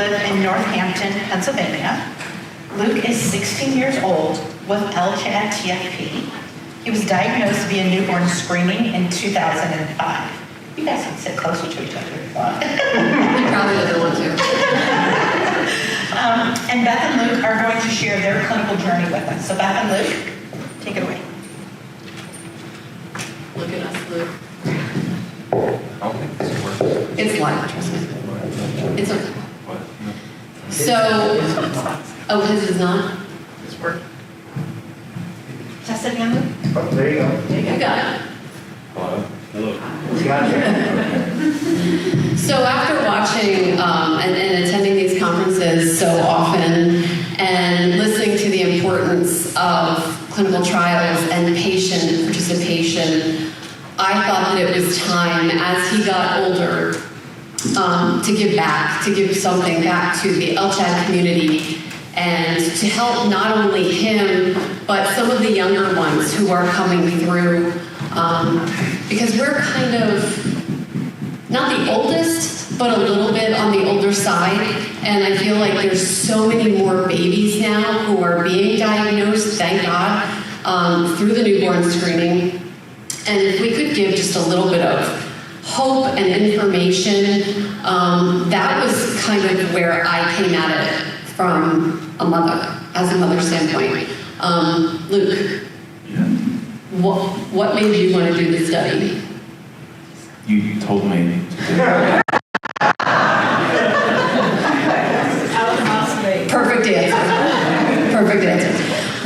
live in Northampton, Pennsylvania. Luke is 16 years old with LCHAD-TFP. He was diagnosed via newborn screening in 2005. You guys can sit closer to each other if you want. You probably doesn't want to. And Beth and Luke are going to share their clinical journey with us. So Beth and Luke, take it away. Look at us, Luke. I don't think this works. It's live, trust me. It's okay. What? So, oh, his is not? This works. Test it again, Luke. Oh, there you go. You got it. Hello? Hello. We got you. So after watching and attending these conferences so often and listening to the importance of clinical trials and patient participation, I thought that it was time, as he got older, to give back, to give something back to the LCHAD community and to help not only him, but some of the younger ones who are coming through. Because we're kind of, not the oldest, but a little bit on the older side. And I feel like there's so many more babies now who are being diagnosed, thank God, through the newborn screening. And if we could give just a little bit of hope and information, that was kind of where I came at it from a mother, as a mother standpoint. Luke, what made you want to do this study? You told me to do it. Perfect answer. Perfect answer.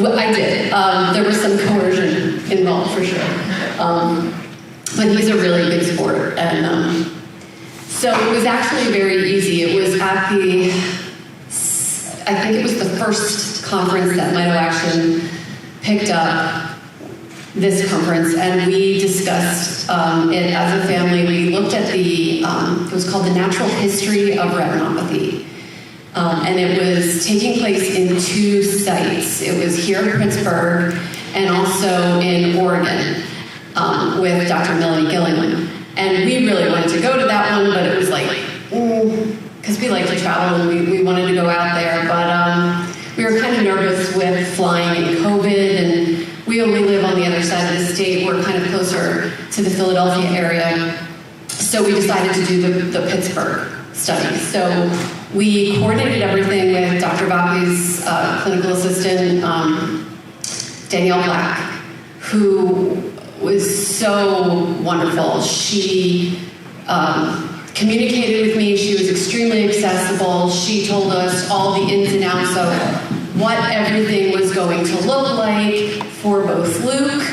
Well, I did. There was some coercion involved for sure. But he's a really big sport. And so it was actually very easy. It was at I think it was the first conference that MitoAction picked up this conference, and we discussed it as a family. We looked at it was called The Natural History of Retinopathy. And it was taking place in 2 sites. It was here in Pittsburgh and also in Oregon with Dr. Melanie Gilliland. And we really wanted to go to that one, but it was like, because we like to travel and we wanted to go out there. But we were kind of nervous with flying and COVID, and we only live on the other side of the state. We're kind of closer to the Philadelphia area. So we decided to do the Pittsburgh study. So we coordinated everything with Dr. Bakli's clinical assistant, Danielle Black, who was so wonderful. She communicated with me. She was extremely accessible. She told us all the ins and outs of what everything was going to look like for both Luke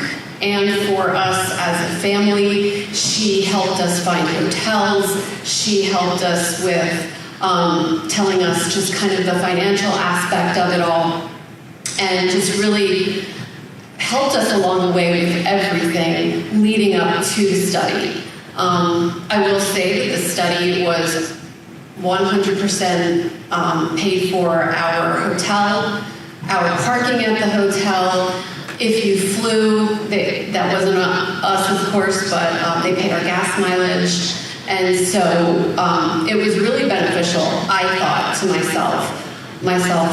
and for us as a family. She helped us find hotels. She helped us with telling us just kind of the financial aspect of it all, and just really helped us along the way with everything leading up to the study. I will say that the study was 100% paid for our hotel, our parking at the hotel. If you flew, that wasn't us, of course, but they paid our gas mileage. And so it was really beneficial, I thought, to myself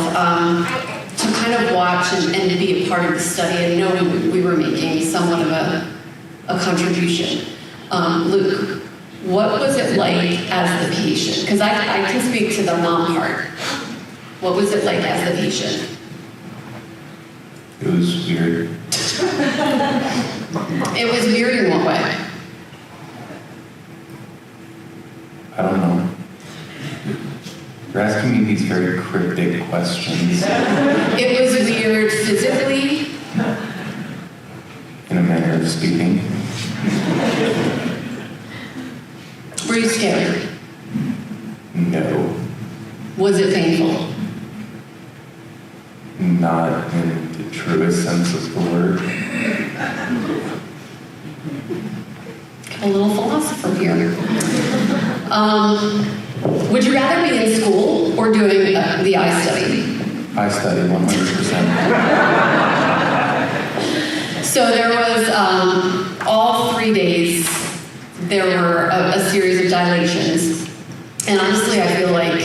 to kind of watch and be a part of the study and know we were making somewhat of a contribution. Luke, what was it like as the patient? Because I can speak to the mom part. What was it like as the patient? It was weird. It was weird in what way? I don't know. You're asking me these very cryptic questions. It was weird physically. In a manner of speaking. Were you scared? No. Was it painful? Not in the truest sense of the word. A little philosopher here. Would you rather be in school or doing the eye study? I study 100%. So there was, all 3 days, there were a series of dilations. And honestly, I feel like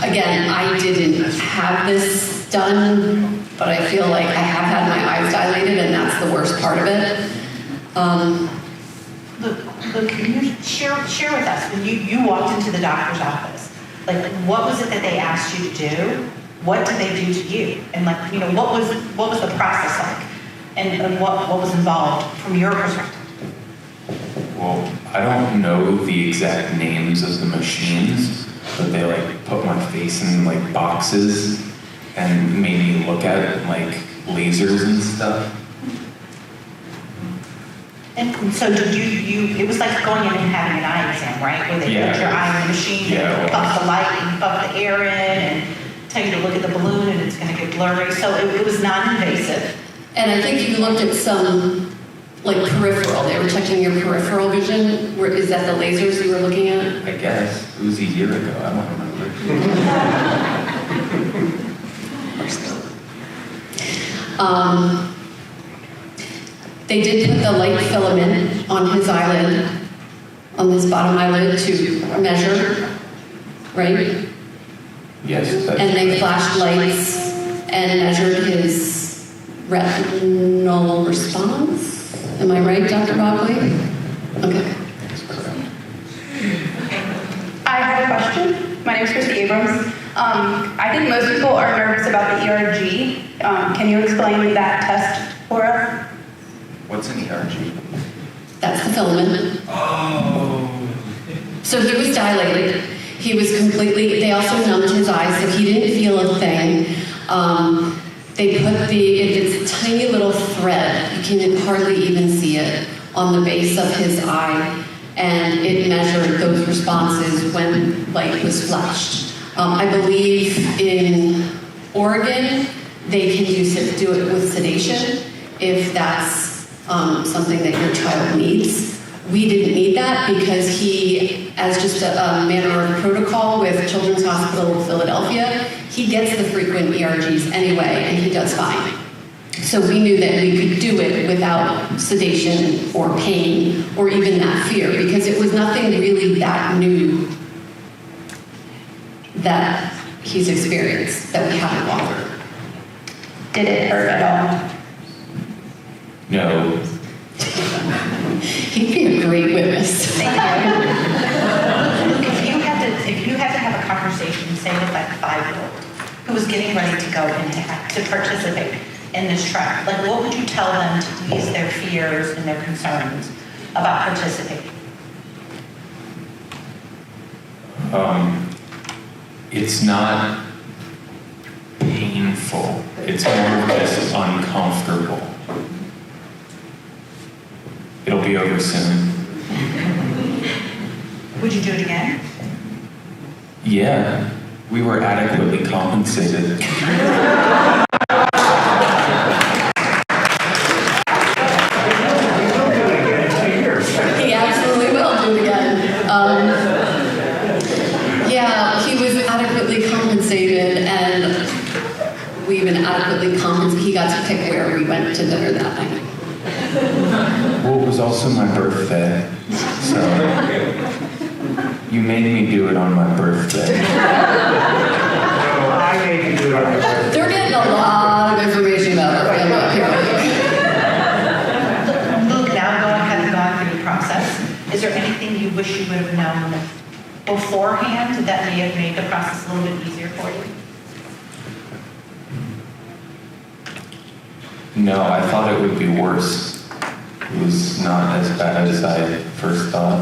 Again, I didn't have this done, but I feel like I have had my eyes dilated, and that's the worst part of it. Luke, can you share with us, when you walked into the doctor's office, like, what was it that they asked you to do? What did they do to you? And like, what was the process like? And what was involved from your perspective? Well, I don't know the exact names of the machines, but they like put my face in like boxes and made me look at like lasers and stuff. And so did it was like going in and having an eye exam, right? Where they Yeah. put your eye in the machine, Yeah, and puff the light and puff the air in and tell you to look at the balloon and it's gonna get blurry. So it was non-invasive. And I think you looked at some, like peripheral, they were checking your peripheral vision. Is that the lasers you were looking at? I guess it was a year ago. I don't remember. They did put the light filament on his eyelid, on his bottom eyelid to measure, right? Yes. That's And they right. flashed lights and measured his retinal response. Am I right, Dr. Bobley? Okay. That's correct. I have a question. My name is Christy Abrams. I think most people are nervous about the ERG. Can you explain that test for us? What's an ERG? That's the filament. Oh. So he was dilated. He was completely, they also numbed his eyes, so he didn't feel a thing. They put it's a tiny little thread, you can hardly even see it, on the base of his eye, and it measured those responses when light was flashed. I believe in Oregon, they can do it with sedation, if that's something that your child needs. We didn't need that because he, as just a manner of protocol with Children's Hospital of Philadelphia, he gets the frequent ERGs anyway, and he does fine. So we knew that we could do it without sedation or pain or even that fear, because it was nothing really that new that he's experienced that we haven't gone through. Did it hurt at all? No. He'd be a great witness. Look, if you had to have a conversation, say with like a 5-year-old who was getting ready to go in to participate in this track, like what would you tell them to ease their fears and their concerns about participating? It's not painful. It's more just uncomfortable. It'll be over soon. Would you do it again? Yeah, we were adequately compensated. He absolutely will do it again. Yeah, he was adequately compensated, and we even adequately compensated. He got to pick where we went to dinner that night. Well, it was also my birthday, so you made me do it on my birthday. I made you do it on your birthday. They're getting a lot of information about our family up here. Luke, now having gone through the process, is there anything you wish you would have known beforehand that may have made the process a little bit easier for you? No, I thought it would be worse. It was not as bad as I first thought.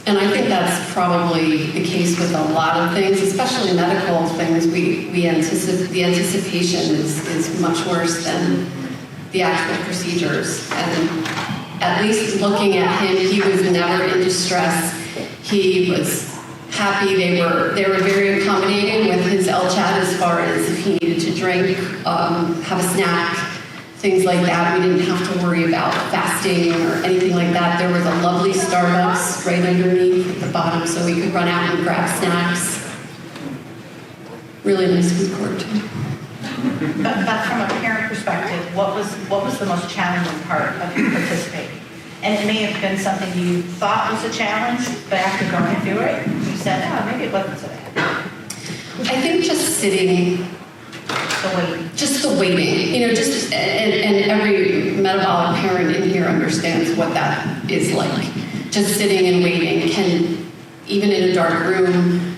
And I think that's probably the case with a lot of things, especially medical things. We anticipate the anticipation is much worse than the actual procedures. And at least looking at him, he was never in distress. He was happy. They were very accommodating with his LCHAT as far as if he needed to drink, have a snack, things like that. We didn't have to worry about fasting or anything like that. There was a lovely Starbucks right underneath at the bottom, so we could run out and grab snacks. Really nice food court too. But from a parent perspective, what was the most challenging part of you participating? And it may have been something you thought was a challenge, but after going through it, you said, oh, maybe it wasn't so bad. I think just sitting, The waiting. just the waiting, and every metabolic parent in here understands what that is like. Just sitting and waiting can, even in a dark room,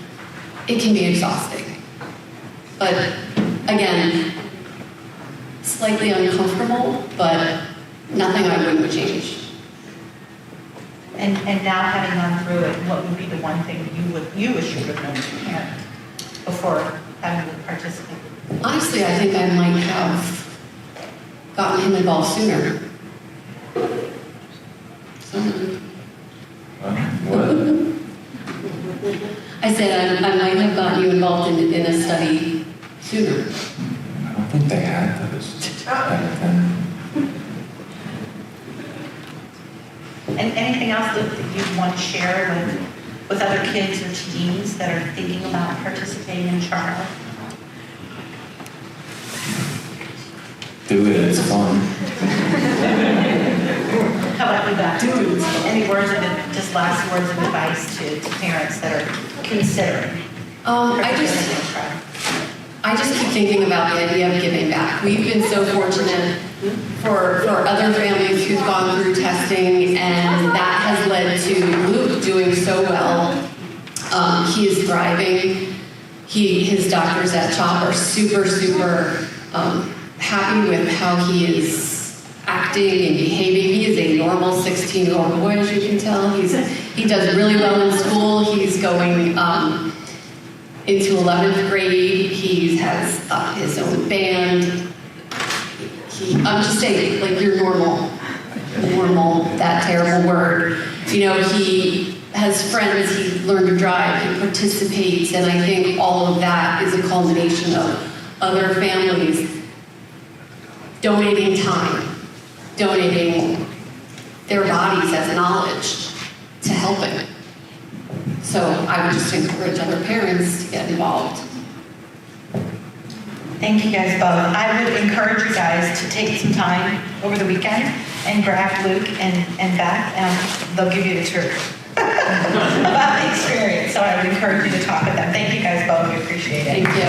it can be exhausting. But again, slightly uncomfortable, but nothing I wouldn't change. And now having gone through it, what would be the one thing you wish you would have known as a parent before having to participate? Honestly, I think I might have gotten him involved sooner. So, What? I said I might have gotten you involved in a study sooner. I don't think they had those back then. And anything else that you'd want to share with other kids or teens that are thinking about participating in Charlotte? Do it, it's fun. How about you, Beth? Any words of, just last words of advice to parents that are considering? I just keep thinking about the idea of giving back. We've been so fortunate for other families who've gone through testing, and that has led to Luke doing so well. He is thriving. His doctors at CHOP are super happy with how he is acting and behaving. He is a normal 16-year-old boy, as you can tell. He does really well in school. He's going into 11th grade. He has his own band. I'm just saying, like, you're normal, that terrible word. He has friends, he learned to drive, he participates, and I think all of that is a culmination of other families donating time, donating their bodies as knowledge to helping. So I would just encourage other parents to get involved. Thank you guys both. I would encourage you guys to take some time over the weekend and grab Luke and Beth, and they'll give you the truth about the experience. So I would encourage you to talk with them. Thank you guys both. We appreciate it. Thank you.